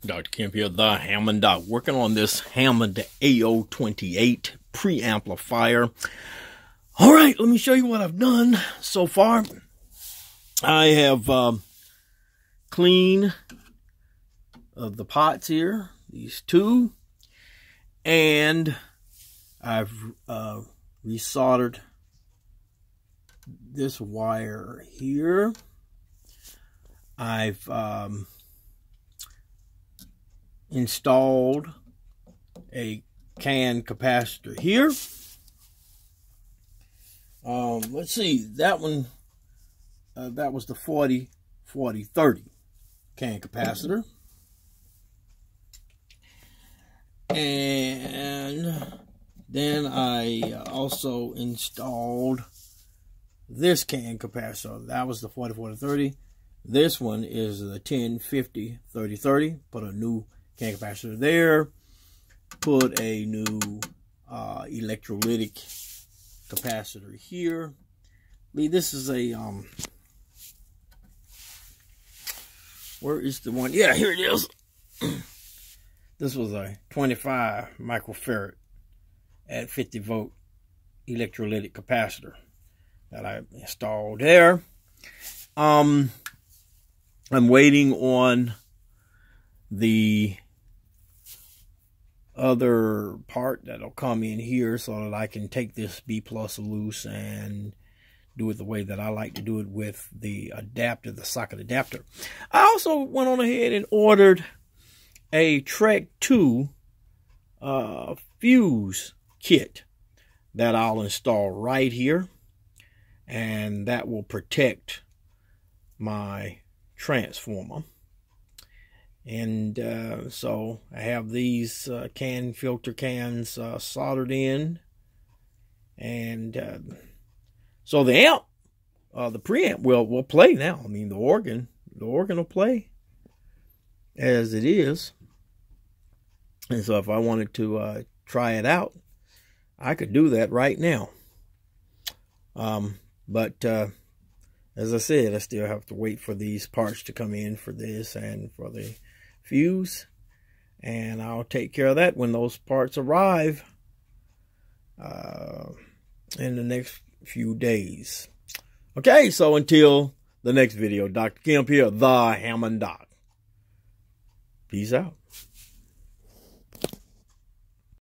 Dr. Kemp here, the Hammond Doc, working on this Hammond AO28 preamplifier. All right, let me show you what I've done so far. I have cleaned the pots here, these two, and I've resoldered this wire here. I've installed a can capacitor here. Let's see, that one, that was the 40-40-30 can capacitor. And then I also installed this can capacitor. That was the 40-40-30. This one is the 10-50-30-30. Put a new can capacitor there. Put a new electrolytic capacitor here. This is a where is the one? Yeah, here it is. This was a 25 microfarad at 50 volt electrolytic capacitor that I installed there. I'm waiting on the other part that'll come in here so that I can take this B plus loose and do it the way that I like to do it with the adapter, the socket adapter. I also went on ahead and ordered a Trek 2 fuse kit that I'll install right here, and that will protect my transformer. And so I have these filter cans soldered in, and so the amp, the preamp will play now. I mean, the organ will play as it is. And so if I wanted to try it out, I could do that right now. But as I said, I still have to wait for these parts to come in for this and for the fuse. And I'll take care of that when those parts arrive in the next few days. Okay, so until the next video, Dr. Kemp here, the Hammond Doc. Peace out.